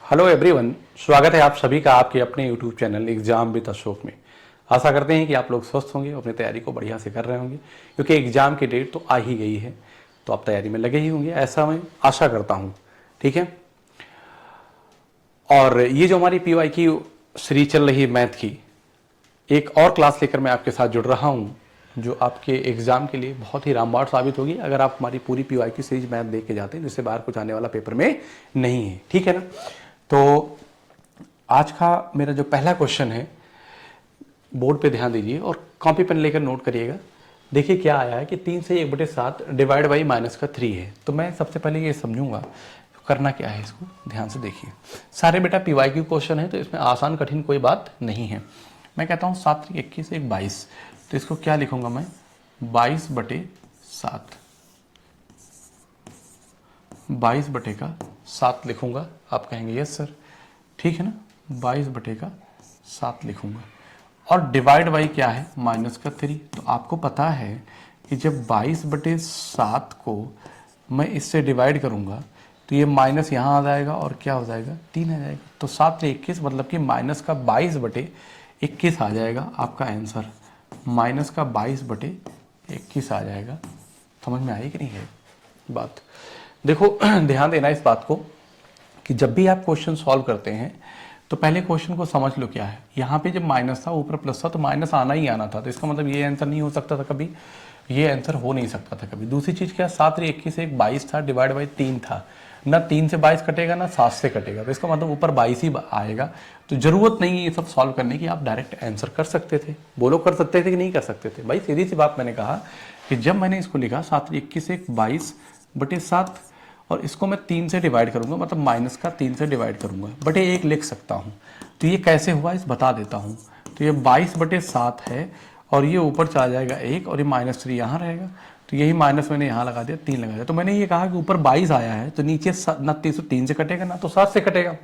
Hello everyone, स्वागत है आप सभी का आपके अपने YouTube channel exam with Ashok में। आशा करते हैं कि आप लोग स्वस्थ होंगे, अपनी तैयारी को बढ़िया से कर रहे होंगे, क्योंकि एग्जाम की डेट तो आ ही गई है, तो आप तैयारी में लगे ही होंगे, ऐसा मैं आशा करता हूँ। ठीक है, और ये जो हमारी PYQ सीरीज चल रही है मैथ की, एक और क्लास लेकर मैं आपके साथ जुड़ रहा हूँ जो आपके एग्जाम के लिए बहुत ही रामबाण साबित होगी अगर आप हमारी पूरी PYQ सीरीज मैथ देख के जाते हैं, जिससे बाहर कुछ आने वाला पेपर में नहीं है। ठीक है ना। तो आज का मेरा जो पहला क्वेश्चन है, बोर्ड पे ध्यान दीजिए और कॉपी पेन लेकर नोट करिएगा। देखिए क्या आया है कि 3 से 1/7 डिवाइड बाई -3 है। तो मैं सबसे पहले ये समझूंगा करना क्या है, इसको ध्यान से देखिए। सारे बेटा PYQ क्वेश्चन है, तो इसमें आसान कठिन कोई बात नहीं है। मैं कहता हूँ 7 × 21 = 22, तो इसको क्या लिखूंगा मैं, 22/7, 22/7 लिखूंगा। आप कहेंगे यस सर, ठीक है ना, 22/7 लिखूंगा। और डिवाइड बाई क्या है, -3। तो आपको पता है कि जब 22/7 को मैं इससे डिवाइड करूंगा तो ये माइनस यहाँ आ जाएगा और क्या हो जाएगा, 3 आ जाएगा। तो 7 × 21 मतलब कि -22/21 आ जाएगा आपका आंसर, -22/21 आ जाएगा। समझ में आई कि नहीं है बात। देखो ध्यान देना इस बात को कि जब भी आप क्वेश्चन सॉल्व करते हैं तो पहले क्वेश्चन को समझ लो क्या है। यहाँ पे जब माइनस था, ऊपर प्लस था, तो माइनस आना ही आना था। तो इसका मतलब ये आंसर नहीं हो सकता था कभी, ये आंसर हो नहीं सकता था कभी। दूसरी चीज़ क्या, 7 × 21 = 22 था, डिवाइड बाई 3 था। ना 3 से 22 कटेगा, ना 7 से कटेगा, तो इसका मतलब ऊपर 22 ही आएगा। तो जरूरत नहीं है ये सब सॉल्व करने की, आप डायरेक्ट आंसर कर सकते थे। बोलो कर सकते थे कि नहीं कर सकते थे भाई। सीधी सी बात मैंने कहा कि जब मैंने इसको लिखा 7 × 21 = 22/7 और इसको मैं 3 से डिवाइड करूंगा, मतलब -3 से डिवाइड करूंगा, /1 लिख सकता हूं। तो ये कैसे हुआ इस बता देता हूं। तो ये 22/7 है और ये ऊपर चला जाएगा 1 और ये -3 यहाँ रहेगा। तो यही माइनस मैंने यहाँ लगा दिया, 3 लगा दिया। तो मैंने ये कहा कि ऊपर 22 आया है तो नीचे ना 3 से कटेगा, ना तो 7 से कटेगा।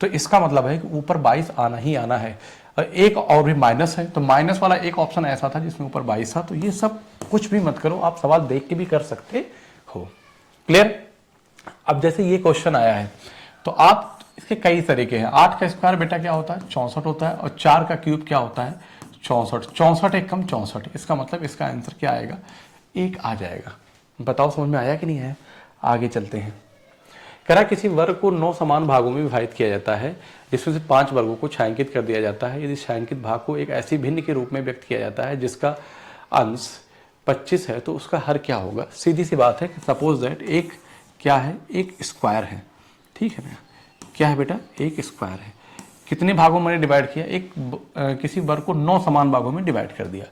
तो इसका मतलब है कि ऊपर 22 आना ही आना है। और एक और भी माइनस है, तो माइनस वाला एक ऑप्शन ऐसा था जिसमें ऊपर 22 था। तो ये सब कुछ भी मत करो, आप सवाल देख के भी कर सकते हो। क्लियर। अब जैसे ये क्वेश्चन आया है तो आप इसके कई तरीके हैं। 8 का स्क्वायर बेटा क्या होता है, 64 होता है, और 4 का क्यूब क्या होता है, 64। 64 × 64, इसका मतलब इसका आंसर क्या आएगा, 1 आ जाएगा। बताओ समझ में आया कि नहीं है। आगे चलते हैं। करा किसी वर्ग को 9 समान भागों में विभाजित किया जाता है, जिसमें से 5 वर्गों को छायांकित कर दिया जाता है। यदि छायांकित भाग को एक ऐसी भिन्न के रूप में व्यक्त किया जाता है जिसका अंश 25 है, तो उसका हर क्या होगा। सीधी सी बात है कि सपोज दैट एक क्या है, एक स्क्वायर है, ठीक है ना। क्या है बेटा, एक स्क्वायर है। कितने भागों में डिवाइड किया, किसी वर्ग को 9 समान भागों में डिवाइड कर दिया,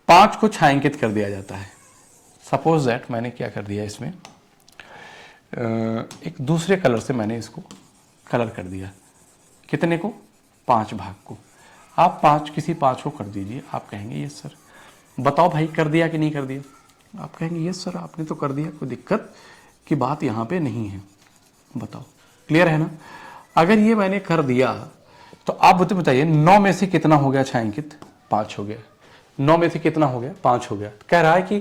5 को छायांकित कर दिया जाता है। सपोज दैट मैंने क्या कर दिया, इसमें एक दूसरे कलर से मैंने इसको कलर कर दिया। कितने को, 5 भाग को। आप किसी 5 को कर दीजिए। आप कहेंगे यस सर। बताओ भाई कर दिया कि नहीं कर दिया। आप कहेंगे यस सर आपने तो कर दिया, कोई दिक्कत की बात यहाँ पे नहीं है। बताओ क्लियर है ना। अगर ये मैंने कर दिया तो आप मुझे बताइए 9 में से कितना हो गया छायांकित, 5 हो गया। 9 में से कितना हो गया, 5 हो गया। कह रहा है कि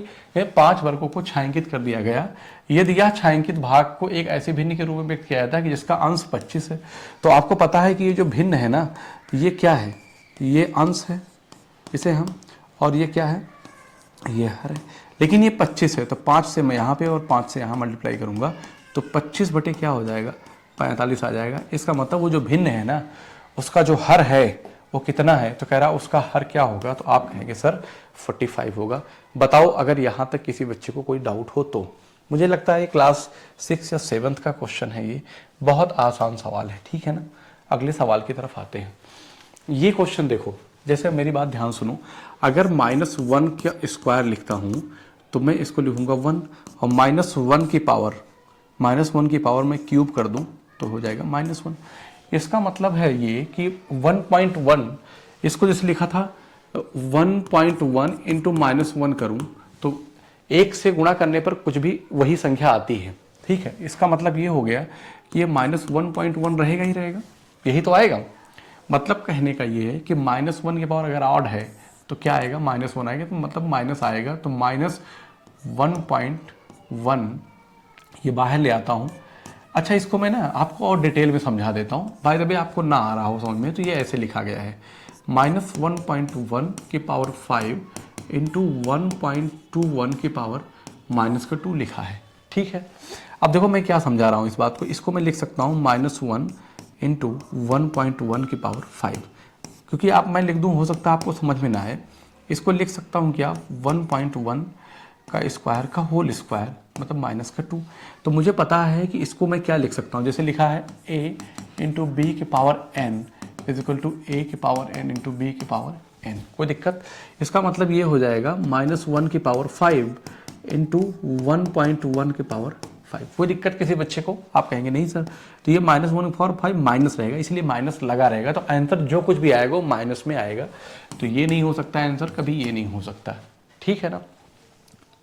5 वर्गों को छायांकित कर दिया गया यदि यह छायांकित भाग को एक ऐसे भिन्न के रूप में व्यक्त किया जाता है कि जिसका अंश 25 है। तो आपको पता है कि ये जो भिन्न है ना, ये क्या है, ये अंश है इसे हम, और ये क्या है, ये हर है। लेकिन ये 25 है, तो 5 से मैं यहाँ पे और 5 से यहाँ मल्टीप्लाई करूंगा तो 25 बटे क्या हो जाएगा, 45 आ जाएगा। इसका मतलब वो जो भिन्न है ना, उसका जो हर है वो कितना है। तो कह रहा उसका हर क्या होगा, तो आप कहेंगे सर 45 होगा। बताओ अगर यहाँ तक किसी बच्चे को कोई डाउट हो तो। मुझे लगता है क्लास 6 या 7 का क्वेश्चन है, ये बहुत आसान सवाल है, ठीक है ना। अगले सवाल की तरफ आते हैं। ये क्वेश्चन देखो, जैसे मेरी बात ध्यान सुनो। अगर -1 का स्क्वायर लिखता हूं तो मैं इसको लिखूंगा 1, और -1 की पावर मैं क्यूब कर दूं तो हो जाएगा -1। इसका मतलब है ये कि 1.1, इसको जैसे लिखा था 1.1 इंटू -1 करूं तो 1 से गुणा करने पर कुछ भी वही संख्या आती है, ठीक है। इसका मतलब ये हो गया कि ये -1.1 रहेगा ही रहेगा, यही तो आएगा। मतलब कहने का ये है कि -1 की पावर अगर ऑड है तो क्या आएगा, -1 आएगा, तो मतलब माइनस आएगा। तो -1.1 ये बाहर ले आता हूँ, अच्छा, इसको मैं ना आपको और डिटेल में समझा देता हूँ, भाई जब आपको ना आ रहा हो समझ में, तो ये ऐसे लिखा गया है -1.1 की पावर 5 इंटू 1.21 की पावर -2 लिखा है। ठीक है, अब देखो मैं क्या समझा रहा हूँ इस बात को, इसको मैं लिख सकता हूँ -1 इंटू 1.1 की पावर 5, क्योंकि आप मैं लिख दूँ हो सकता है आपको समझ में ना आए, इसको लिख सकता हूँ क्या 1.1 का स्क्वायर का होल स्क्वायर मतलब -2। तो मुझे पता है कि इसको मैं क्या लिख सकता हूँ, जैसे लिखा है a इंटू बी की power n is equal to a की पावर n इंटू बी की पावर n। कोई दिक्कत? इसका मतलब ये हो जाएगा -1 की पावर 5 इंटू 1.1 की पावर 5। कोई दिक्कत किसी बच्चे को? आप कहेंगे नहीं सर, तो ये -1 की पावर 5 माइनस रहेगा, इसलिए माइनस लगा रहेगा, तो आंसर जो कुछ भी आएगा वो माइनस में आएगा। तो ये नहीं हो सकता आंसर, कभी ये नहीं हो सकता। ठीक है ना?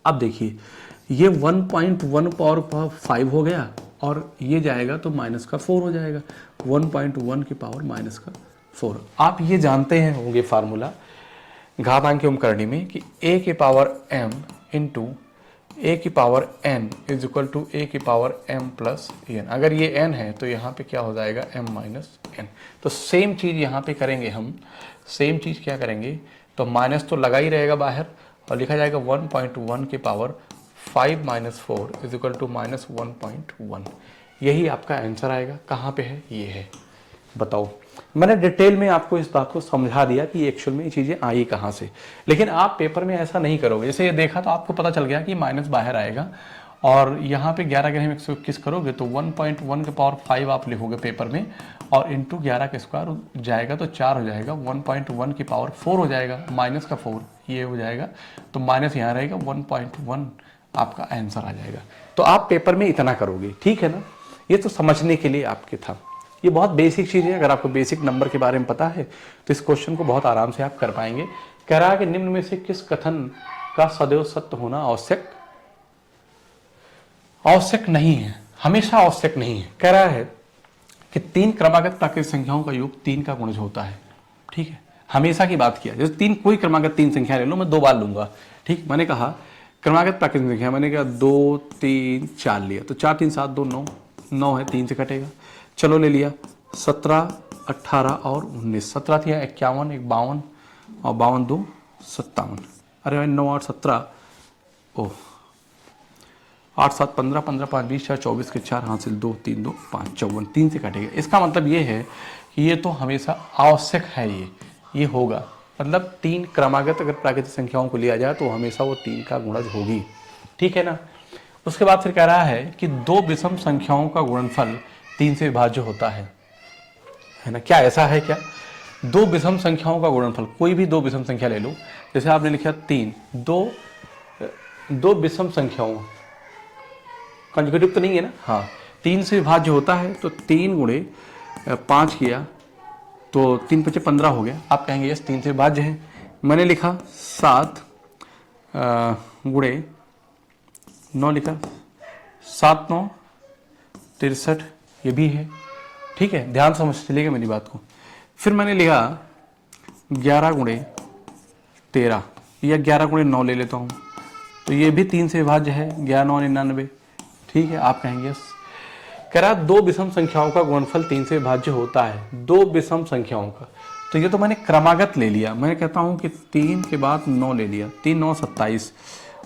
अब देखिए ये 1.1 पावर 5 हो गया और ये जाएगा तो माइनस का 4 हो जाएगा, 1.1 की पावर -4। आप ये जानते हैं होंगे फार्मूला घातांकीय करणी में कि a की पावर m इंटू ए की power n is equal to a की पावर m प्लस n। अगर ये n है तो यहाँ पे क्या हो जाएगा m माइनस n। तो सेम चीज़ यहाँ पे करेंगे हम, सेम चीज़ क्या करेंगे, तो माइनस तो लगा ही रहेगा बाहर और लिखा जाएगा 1.1 की power 5 minus 4 is equal to -1.1। यही आपका आंसर आएगा। कहाँ पे है? ये है। बताओ, मैंने डिटेल में आपको इस बात को समझा दिया कि एक्चुअल में ये चीज़ें आई कहाँ से, लेकिन आप पेपर में ऐसा नहीं करोगे। जैसे ये देखा तो आपको पता चल गया कि माइनस बाहर आएगा और यहाँ पे 11 ग्रह में 121 करोगे तो 1.1 के पावर 5 आप लिखोगे पेपर में और इंटू 11 के स्क्वायर जाएगा तो 4 हो जाएगा, 1.1 की पावर 4 हो जाएगा, माइनस का 4 ये हो जाएगा, तो माइनस यहाँ रहेगा 1.1 आपका आंसर आ जाएगा। तो आप पेपर में इतना करोगे, ठीक है ना? ये तो समझने के लिए आपके था, ये बहुत बेसिक चीज़ है। अगर आपको बेसिक नंबर के बारे में पता है तो इस क्वेश्चन को बहुत आराम से आप कर पाएंगे। कह रहा है कि निम्न में से किस कथन का सदैव सत्य होना आवश्यक नहीं है, हमेशा आवश्यक नहीं है। कह रहा है कि 3 क्रमागत प्राकृतिक संख्याओं का योग 3 का गुणज होता है। ठीक है, हमेशा की बात किया, जैसे 3 कोई क्रमागत 3 संख्या ले लो, मैं 2 बार लूंगा। ठीक, मैंने कहा क्रमागत प्राकृतिक संख्या, मैंने कहा 2 3 4 लिया तो 4 3 7 2 9, 9 है 3 से कटेगा। चलो ले लिया 17 18 और 19, 17 थी 51 1 52 और 52 2 57। अरे भाई 9 8 17, ओह 8 7 15 15 5 20 4 24 के 4 हासिल 2 3 2 5 54, 3 से कटेगा। इसका मतलब ये है कि ये तो हमेशा आवश्यक है, ये होगा। मतलब 3 क्रमागत अगर प्राकृतिक संख्याओं को लिया जाए तो हमेशा वो 3 का गुणज होगी। ठीक है ना? उसके बाद फिर कह रहा है कि 2 विषम संख्याओं का गुणनफल 3 से विभाज्य होता है ना? क्या ऐसा है क्या? 2 विषम संख्याओं का गुणनफल, कोई भी 2 विषम संख्या ले लो, जैसे आपने लिखा 3, 2 विषम संख्याओं, कंजुगेटिव तो नहीं है ना? हाँ, 3 से विभाज्य होता है तो 3 गुणे 5 किया तो 3 5 15 हो गया। आप कहेंगे यस 3 से विभाज्य है। मैंने लिखा 7 गुणे 9 लिखा, 7 9 63, ये भी है। ठीक है, ध्यान समझ चलिएगा मेरी बात को। फिर मैंने लिखा 11 गुणे 13 या 11 गुणे 9 ले लेता हूँ, तो ये भी 3 से विभाज्य है, 11 9 99। ठीक है, आप कहेंगे यस। कह रहा 2 विषम संख्याओं का गुणनफल 3 से विभाज्य होता है, 2 विषम संख्याओं का। तो ये तो मैंने क्रमागत ले लिया। मैं कहता हूँ कि 3 के बाद 9 ले लिया, 3 9 27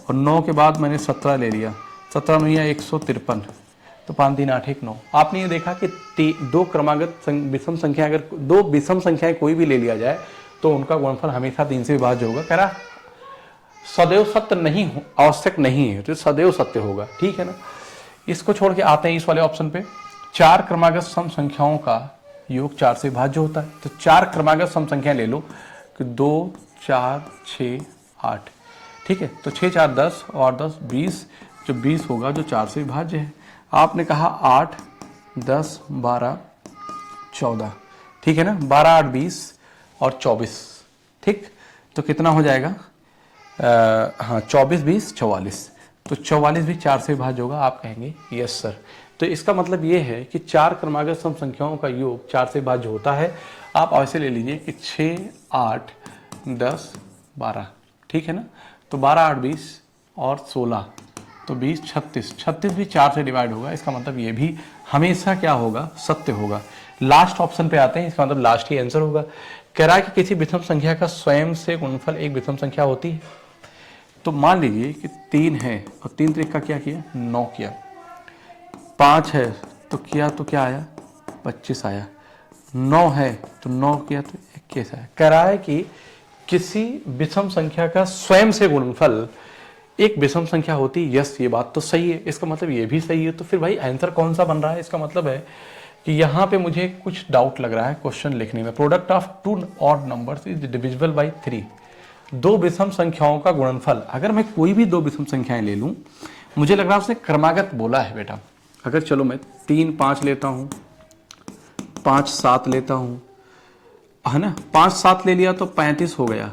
और 9 के बाद मैंने 17 ले लिया, 17 9 153, तो 5 3 8 1 9। आपने ये देखा कि 2 क्रमागत विषम संख्या, अगर 2 विषम संख्याएं कोई भी ले लिया जाए तो उनका गुणनफल हमेशा 3 से विभाज्य होगा। कह रहा सदैव सत्य नहीं, आवश्यक नहीं है, तो सदैव सत्य होगा। ठीक है ना? इसको छोड़ के आते हैं इस वाले ऑप्शन पे, 4 क्रमागत सम संख्याओं का योग 4 से विभाज्य होता है। तो 4 क्रमागत सम संख्या ले लो कि 2 4 6 8। ठीक है, तो 6 4 10 और 10 20, जो 20 होगा जो 4 से विभाज्य है। आपने कहा 8 10 12 14, ठीक है ना? 12 8 20 और 24। ठीक, तो कितना हो जाएगा? हाँ 24 20 44, तो 44 भी 4 से विभाज्य होगा। आप कहेंगे यस सर। तो इसका मतलब ये है कि 4 क्रमागत सम संख्याओं का योग 4 से विभाज्य होता है। आप ऐसे ले लीजिए कि 6 8 10 12, ठीक है ना? तो 12 8 20 और 16, तो 20 36, 36 भी 4 से डिवाइड होगा, इसका मतलब ये भी हमेशा क्या होगा, सत्य होगा। लास्ट ऑप्शन पे आते हैं, इसका मतलब लास्ट ही आंसर होगा। कह रहा है कि किसी विषम संख्या का स्वयं से गुणनफल एक विषम संख्या होती है। तो मान लीजिए कि 3 है और 3 त्रिक का क्या किया, 9 किया। 5 है तो किया तो क्या आया, 25 आया। 9 है तो 9 किया तो 21 आया। कह रहा है कि किसी विषम संख्या का स्वयं से गुणनफल एक विषम संख्या होती है। यस, ये बात तो सही है, इसका मतलब ये भी सही है। तो फिर भाई आंसर कौन सा बन रहा है, इसका मतलब है कि यहाँ पे मुझे कुछ डाउट लग रहा है क्वेश्चन लिखने में। Product of two odd numbers is divisible by 3। दो विषम संख्याओं का गुणनफल, अगर मैं कोई भी दो विषम संख्याएं ले लूं, मुझे लग रहा है उसने क्रमागत बोला है बेटा। अगर चलो मैं 3 5 लेता हूं, 5 7 लेता हूं, है ना, 5 7 ले लिया तो 35 हो गया,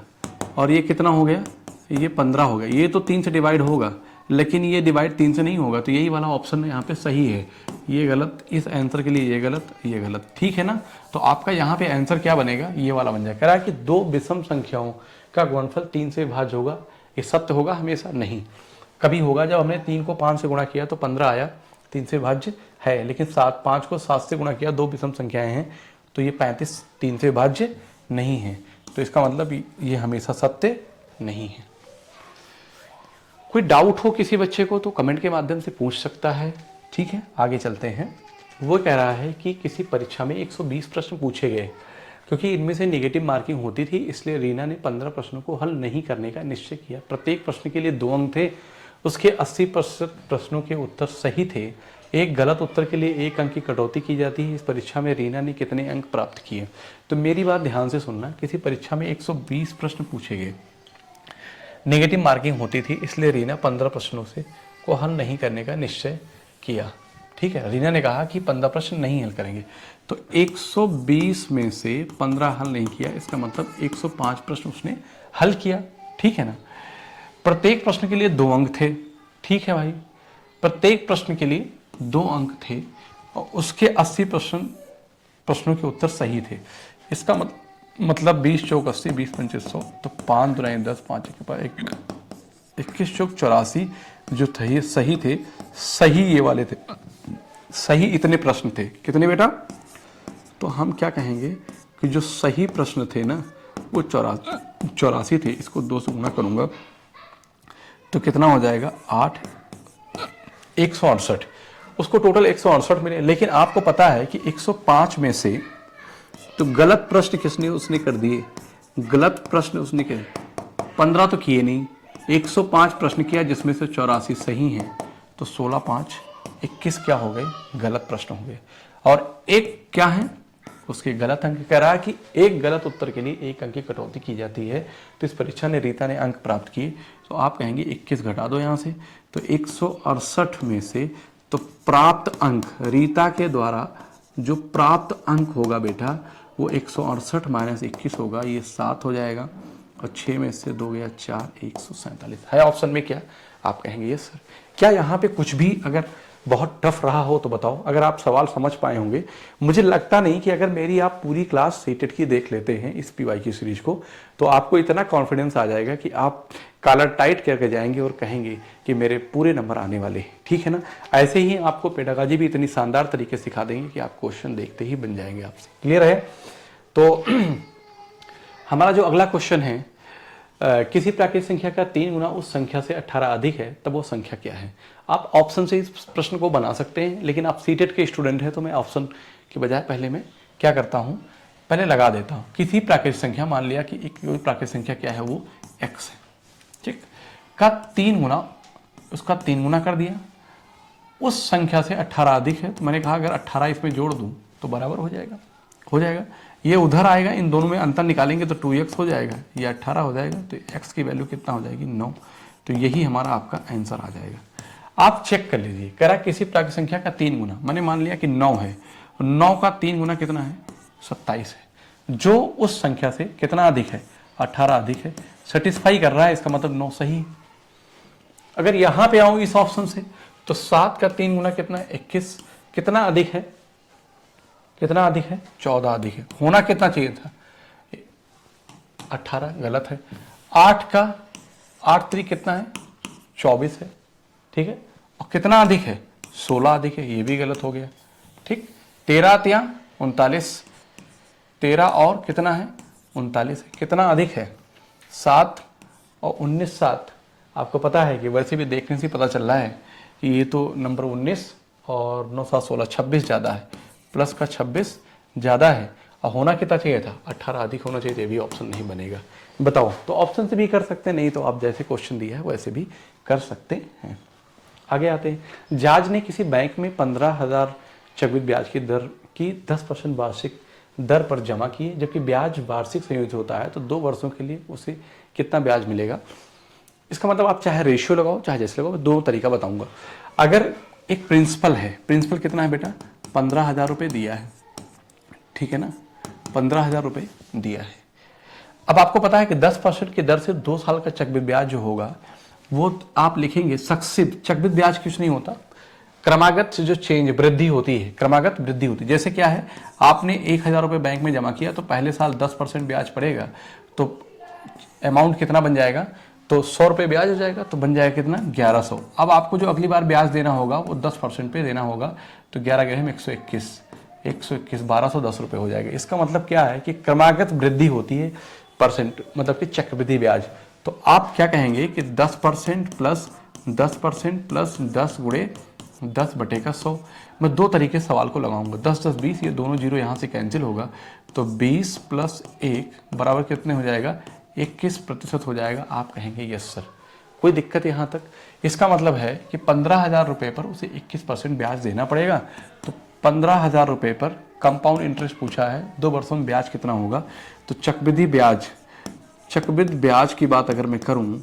और ये कितना हो गया, ये 15 हो गया। ये तो 3 से डिवाइड होगा, लेकिन ये डिवाइड 3 से नहीं होगा, तो यही वाला ऑप्शन यहाँ पे सही है। ये गलत, इस आंसर के लिए ये गलत, ये गलत, ठीक है ना। तो आपका यहाँ पे आंसर क्या बनेगा, ये वाला बन जाएगा। कह रहा है कि दो विषम संख्याओं का गुणनफल 3 से भाज्य होगा। ये सत्य होगा हमेशा? नहीं, कभी होगा जब हमने 3 को 5 से गुणा किया तो 15 आया, 3 से भाज्य है। लेकिन 5 को 7 से गुणा किया, दो विषम संख्याएं हैं, तो ये 35 3 से भाज्य नहीं है। तो इसका मतलब ये हमेशा सत्य नहीं है। कोई डाउट हो किसी बच्चे को तो कमेंट के माध्यम से पूछ सकता है, ठीक है। आगे चलते हैं। वो कह रहा है कि किसी परीक्षा में 120 प्रश्न पूछे गए, क्योंकि इनमें से नेगेटिव मार्किंग होती थी, इसलिए रीना ने 15 प्रश्नों को हल नहीं करने का निश्चय किया। प्रत्येक प्रश्न के लिए 2 अंक थे। उसके 80% प्रश्नों के उत्तर सही थे। एक गलत उत्तर के लिए 1 अंक की कटौती की जाती है। इस परीक्षा में रीना ने कितने अंक प्राप्त किए? तो मेरी बात ध्यान से सुनना। किसी परीक्षा में 120 प्रश्न पूछे गए, नेगेटिव मार्किंग होती थी, इसलिए रीना 15 प्रश्नों से को हल नहीं करने का निश्चय किया, ठीक है। रीना ने कहा कि 15 प्रश्न नहीं हल करेंगे, तो 120 में से 15 हल नहीं किया, इसका मतलब 105 प्रश्न उसने हल किया, ठीक है ना। प्रत्येक प्रश्न के लिए 2 अंक थे, ठीक है भाई। प्रत्येक प्रश्न के लिए 2 अंक थे और उसके 80 प्रश्नों के उत्तर सही थे। इसका मतलब 20 चौक 80, 20 25 100, तो 5 दुराई 10, 5 के पास 21 चौक 84 जो थे सही थे। सही ये वाले थे, सही इतने प्रश्न थे। कितने बेटा? तो हम क्या कहेंगे कि जो सही प्रश्न थे ना वो 84 थे। इसको 2 से गुना करूंगा तो कितना हो जाएगा, 8, 168। उसको टोटल 168 मिले। लेकिन आपको पता है कि 105 में से तो गलत प्रश्न किसने उसने कर दिए, गलत प्रश्न उसने किए 15 तो किए नहीं, 105 प्रश्न किया जिसमें से 84 सही हैं। तो 16 5 21 क्या हो गए, गलत प्रश्न हो गए। और एक क्या है, उसके गलत अंक। कह रहा है कि एक गलत उत्तर के लिए 1 अंक की कटौती की जाती है। तो इस परीक्षा ने रीता ने अंक प्राप्त किए, तो आप कहेंगे 21 घटा दो यहाँ से, तो 168 में से तो प्राप्त अंक, रीता के द्वारा जो प्राप्त अंक होगा बेटा वो 168 माइनस 21 होगा, ये 7 हो जाएगा। और 6 में से 2 गया 4, 147 है ऑप्शन में। क्या आप कहेंगे यस सर? क्या यहाँ पे कुछ भी अगर बहुत टफ रहा हो तो बताओ, अगर आप सवाल समझ पाए होंगे। मुझे लगता नहीं कि अगर मेरी आप पूरी क्लास सीटेट की देख लेते हैं इस पीवाई की सीरीज को, तो आपको इतना कॉन्फिडेंस आ जाएगा कि आप कॉलर टाइट करके जाएंगे और कहेंगे कि मेरे पूरे नंबर आने वाले हैं, ठीक है ना। ऐसे ही आपको पेडागॉजी भी इतनी शानदार तरीके से सिखा देंगे कि आप क्वेश्चन देखते ही बन जाएंगे आपसे। क्लियर है? तो हमारा जो अगला क्वेश्चन है, किसी प्राकृतिक संख्या का 3 गुना उस संख्या से 18 अधिक है, तब वो संख्या क्या है? आप ऑप्शन से इस प्रश्न को बना सकते हैं, लेकिन आप सीटेट के स्टूडेंट हैं तो मैं ऑप्शन के बजाय पहले मैं क्या करता हूं, पहले लगा देता हूं। किसी प्राकृतिक संख्या, मान लिया कि एक प्राकृतिक संख्या क्या है, वो x है, ठीक, का 3 गुना, उसका 3 गुना कर दिया, उस संख्या से 18 अधिक है। तो मैंने कहा अगर 18 इसमें जोड़ दूं तो बराबर हो जाएगा, हो जाएगा। ये उधर आएगा, इन दोनों में अंतर निकालेंगे तो 2x हो जाएगा, ये 18 हो जाएगा, तो x की वैल्यू कितना हो जाएगी, 9। तो यही हमारा आपका आंसर आ जाएगा। आप चेक कर लीजिए। कह रहा किसी प्राकृतिक संख्या का 3 गुना, मैंने मान लिया कि 9 है, 9 का 3 गुना कितना है, 27 है। जो उस संख्या से कितना अधिक है, 18 अधिक है, सेटिस्फाई कर रहा है, इसका मतलब 9 सही है। अगर यहां पे आऊं इस ऑप्शन से, तो 7 का 3 गुना कितना है, 21, कितना अधिक है, कितना अधिक है, 14 अधिक है। होना कितना चाहिए था, 18, गलत है। 8 का 8 3 कितना है, 24 है, ठीक है। और कितना अधिक है, 16 अधिक है, ये भी गलत हो गया। ठीक, 13 तिया 39, 13 और कितना है 39, कितना अधिक है 7 और 19 7। आपको पता है कि वैसे भी देखने से पता चल रहा है कि ये तो नंबर 19 और 9 7 16 26 ज़्यादा है, प्लस का 26 ज़्यादा है। और होना कितना चाहिए था 18 अधिक होना चाहिए, ये भी ऑप्शन नहीं बनेगा। बताओ, तो ऑप्शन से भी कर सकते हैं, नहीं तो आप जैसे क्वेश्चन दिया है वैसे भी कर सकते हैं। आगे आते हैं। जज ने किसी बैंक में 15,000 चक्रवृद्धि ब्याज की दर की 10% वार्षिक दर पर जमा किए, जबकि ब्याज वार्षिक संयोजित होता है, तो 2 वर्षों के लिए उसे कितना ब्याज मिलेगा। इसका मतलब आप चाहे रेशियो लगाओ चाहे जैसे लगाओ, दो तरीका बताऊंगा। अगर एक प्रिंसिपल है, प्रिंसिपल कितना है बेटा 15,000 रुपये दिया है, ठीक है ना, 15,000 रुपये दिया है। अब आपको पता है कि 10% की दर से 2 साल का चक्रवृद्धि ब्याज जो होगा वो आप लिखेंगे सक्सिव। चक्रवृद्धि ब्याज कुछ नहीं होता, क्रमागत से जो चेंज वृद्धि होती है, क्रमागत वृद्धि होती है। जैसे क्या है, आपने 1,000 रुपये बैंक में जमा किया तो पहले साल 10% ब्याज पड़ेगा, तो अमाउंट कितना बन जाएगा, तो 100 रुपये ब्याज हो जाएगा, तो बन जाएगा कितना 1100। अब आपको जो अगली बार ब्याज देना होगा वो 10% पे देना होगा, तो 11 गेहम 121 1210 रुपये हो जाएगा। इसका मतलब क्या है कि क्रमागत वृद्धि होती है परसेंट, मतलब कि चक्रवृद्धि ब्याज। तो आप क्या कहेंगे कि 10% प्लस 10% प्लस 10 गुणे 10/100। मैं दो तरीके से सवाल को लगाऊंगा, 10 10 20, ये दोनों जीरो यहाँ से कैंसिल होगा, तो 20 + 1 बराबर कितने हो जाएगा 21% हो जाएगा। आप कहेंगे यस सर, कोई दिक्कत यहाँ तक। इसका मतलब है कि 15,000 रुपये पर उसे 21% ब्याज देना पड़ेगा। तो 15,000 रुपये पर कंपाउंड इंटरेस्ट पूछा है, 2 वर्षों में ब्याज कितना होगा। तो चक्रवृद्धि ब्याज की बात अगर मैं करूं,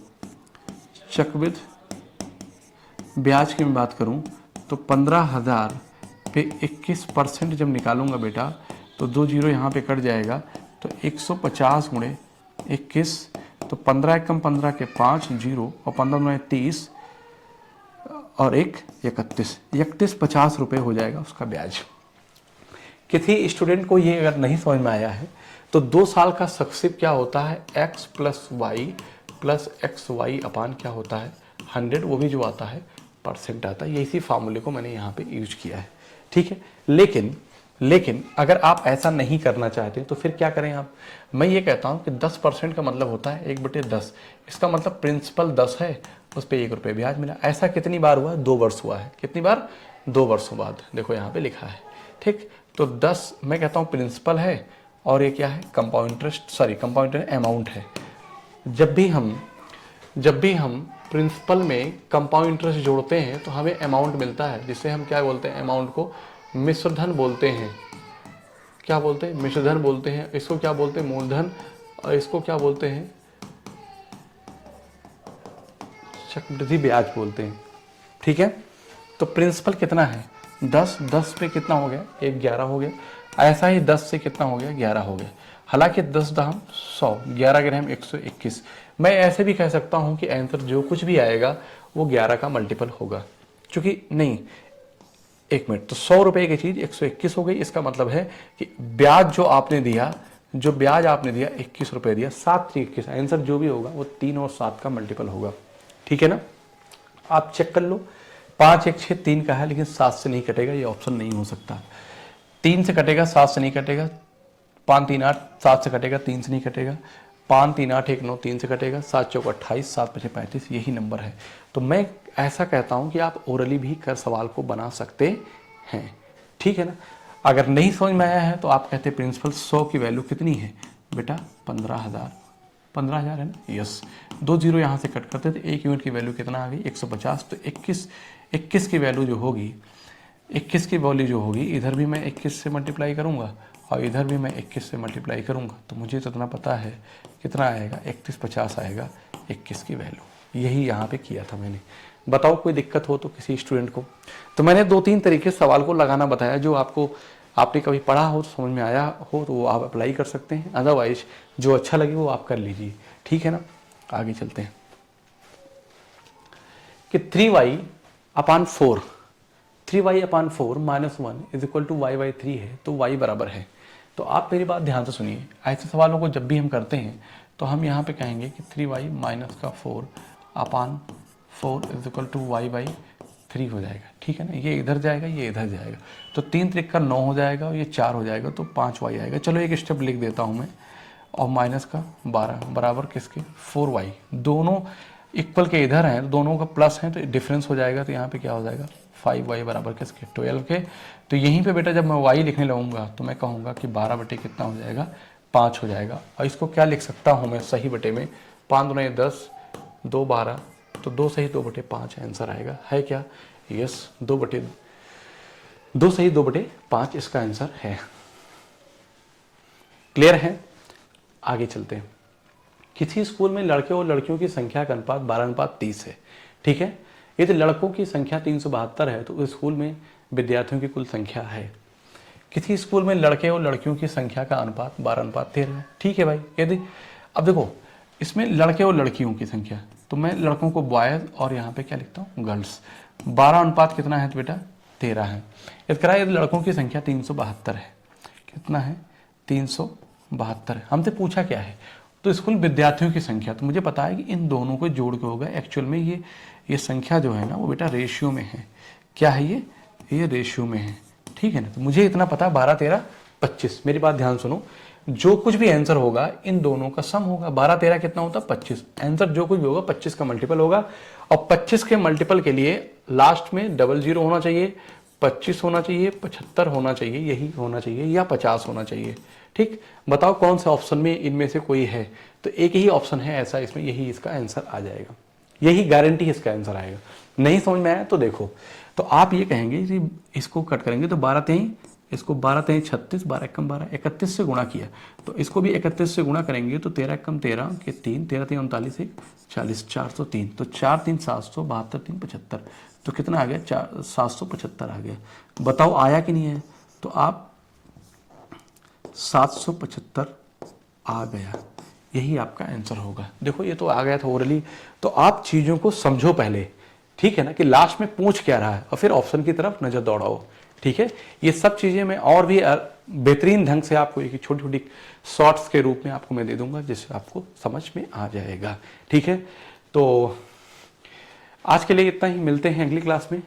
चक्रवृद्धि ब्याज की मैं बात करूं, तो 15,000 पे 21% जब निकालूंगा बेटा, तो 2 जीरो यहाँ पे कट जाएगा, तो 150 गुणे 21, तो 15 एकम 15 के 5 जीरो और 15 गुणे 30 और 1 31 50 रुपये हो जाएगा उसका ब्याज। किसी स्टूडेंट को ये अगर नहीं समझ में आया है तो 2 साल का सक्सिव क्या होता है, x + y + xy अपान क्या होता है 100, वो भी जो आता है परसेंट आता है। ये इसी फार्मूले को मैंने यहाँ पे यूज किया है, ठीक है। लेकिन अगर आप ऐसा नहीं करना चाहते तो फिर क्या करें आप, मैं ये कहता हूँ कि 10% का मतलब होता है 1/10। इसका मतलब प्रिंसिपल 10 है, उस पर 1 रुपये ब्याज मिला। ऐसा कितनी बार हुआ, 2 वर्ष हुआ है। कितनी बार, 2 वर्षों बाद, देखो यहाँ पे लिखा है, ठीक। तो 10 मैं कहता हूँ प्रिंसिपल है, और ये क्या है कंपाउंड इंटरेस्ट अमाउंट है। जब भी हम प्रिंसिपल में कंपाउंड इंटरेस्ट जोड़ते हैं तो हमें अमाउंट मिलता है, जिसे हम क्या बोलते हैं, अमाउंट को मिश्रधन बोलते हैं। क्या बोलते हैं, मिश्रधन बोलते हैं। इसको क्या बोलते हैं, मूलधन, और इसको क्या बोलते हैं, चक्रवृद्धि ब्याज बोलते हैं, ठीक है। तो प्रिंसिपल कितना है 10 पे कितना हो गया 11 हो गया। ऐसा ही 10 से कितना हो गया 11 हो गया। हालांकि 10 दहम 100, 11 ग्राम 121। मैं ऐसे भी कह सकता हूं कि आंसर जो कुछ भी आएगा वो 11 का मल्टीपल होगा, क्योंकि नहीं, एक मिनट, तो 100 रुपए की चीज 121 हो गई। इसका मतलब है कि ब्याज जो आपने दिया, 21 रुपए दिया, 7 3 21, आंसर जो भी होगा वो 3 और 7 का मल्टीपल होगा, ठीक है ना। आप चेक कर लो, 5 1 6 3 का है, लेकिन 7 से नहीं कटेगा, ये ऑप्शन नहीं हो सकता। 3 से कटेगा, 7 से नहीं कटेगा। 5 3 8 7 से कटेगा, 3 से नहीं कटेगा। 5 3 8 1 9 3 से कटेगा। 7 चौक 28, 7 5 35, यही नंबर है। तो मैं ऐसा कहता हूं कि आप ओरली भी कर सवाल को बना सकते हैं, ठीक है ना। अगर नहीं समझ में आया है तो आप कहते हैं प्रिंसिपल 100 की वैल्यू कितनी है बेटा 15,000 है ना, यस। 2 जीरो यहाँ से कट करते थे, 1 यूनिट की वैल्यू कितना आ गई 150। तो 21 की वैल्यू जो होगी, 21 की वैल्यू जो होगी, इधर भी मैं 21 से मल्टीप्लाई करूंगा और इधर भी मैं 21 से मल्टीप्लाई करूंगा, तो मुझे तो इतना पता है कितना आएगा 3150 आएगा 21 की वैल्यू। यही यहाँ पे किया था मैंने। बताओ कोई दिक्कत हो तो किसी स्टूडेंट को। तो मैंने 2-3 तरीके से सवाल को लगाना बताया, जो आपने कभी पढ़ा हो तो समझ में आया हो तो वो आप अप्लाई कर सकते हैं, अदरवाइज जो अच्छा लगे वो आप कर लीजिए, ठीक है ना। आगे चलते हैं कि 3y/4 -1 = y/3 है, तो y बराबर है। तो आप मेरी बात ध्यान से सुनिए, ऐसे सवालों को जब भी हम करते हैं तो हम यहाँ पे कहेंगे कि 3y - 4/4 4 is equal to y by 3 हो जाएगा, ठीक है ना। ये इधर जाएगा, ये इधर जाएगा, तो 3 त्रिक 9 हो जाएगा और ये 4 हो जाएगा, तो 5 वाई आएगा। चलो एक स्टेप लिख देता हूँ मैं, और माइनस का 12 बराबर किसके 4 वाई। दोनों इक्वल के इधर हैं तो दोनों का प्लस है तो डिफरेंस हो जाएगा, तो यहाँ पे क्या हो जाएगा 5 वाई बराबर किसके 12 के। तो यहीं पे बेटा जब मैं वाई लिखने लगूंगा तो मैं कहूँगा कि 12 बटे कितना हो जाएगा 5 हो जाएगा। और इसको क्या लिख सकता हूँ मैं सही बटे में, 5 दूनी 10, 2 12, तो 2 सही 2 बटे 5 आंसर आएगा, है क्या, यस 2 सही 2 बटे 5 इसका आंसर है। क्लियर है, आगे चलते हैं। किसी स्कूल में लड़के और लड़कियों की संख्या का अनुपात 12:30 है, ठीक है। यदि लड़कों की संख्या 372 है तो उस स्कूल में विद्यार्थियों की कुल संख्या है। किसी स्कूल में लड़के और लड़कियों की संख्या का अनुपात 12:13 है, ठीक है भाई। यदि अब देखो इसमें लड़के और लड़कियों की संख्या, तो मैं लड़कों को बॉयज और यहाँ पे क्या लिखता हूँ गर्ल्स। 12 अनुपात कितना है तो बेटा 13 है। यदि लड़कों की संख्या 372 है, कितना है 372, हमसे पूछा क्या है तो स्कूल विद्यार्थियों की संख्या, तो मुझे पता है कि इन दोनों को जोड़ के होगा। एक्चुअल में ये संख्या जो है ना वो बेटा रेशियो में है। क्या है ये रेशियो में है, ठीक है ना। तो मुझे इतना पता 12 13 25। मेरी बात ध्यान सुनो, जो कुछ भी आंसर होगा इन दोनों का सम होगा। 12 13 कितना होता है 25, आंसर जो कुछ भी होगा 25 का मल्टीपल होगा। और 25 के मल्टीपल के लिए लास्ट में 00 होना चाहिए, 25 होना चाहिए, 75 होना चाहिए, यही होना चाहिए, या 50 होना चाहिए, ठीक। बताओ कौन से ऑप्शन में इनमें से कोई है, तो एक ही ऑप्शन है ऐसा इसमें, यही इसका आंसर आ जाएगा, यही गारंटी इसका आंसर आएगा। नहीं समझ में आया तो देखो, तो आप ये कहेंगे कि इसको कट करेंगे तो 12 3, इसको 12 3 36, 12 1 12, 31 से गुणा किया, तो इसको भी 31 से गुणा करेंगे तो 13 1 13 के 3, 13 3 39 1 40, 403, तो 4 3 772, 3 75, तो कितना आ गया 775 आ गया। बताओ आया कि नहीं है, तो आप 775 आ गया, यही आपका आंसर होगा। देखो ये तो आ गया था ओरली, तो आप चीज़ों को समझो पहले, ठीक है ना, कि लास्ट में पूछ क्या रहा है और फिर ऑप्शन की तरफ नजर दौड़ाओ, ठीक है। ये सब चीज़ें मैं और भी बेहतरीन ढंग से आपको एक छोटी छोटी शॉर्ट्स के रूप में आपको मैं दे दूंगा जिससे आपको समझ में आ जाएगा, ठीक है। तो आज के लिए इतना ही, मिलते हैं अगली क्लास में,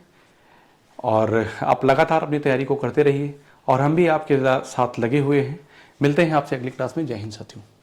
और आप लगातार अपनी तैयारी को करते रहिए और हम भी आपके साथ लगे हुए हैं। मिलते हैं आपसे अगली क्लास में। जय हिंद साथियों।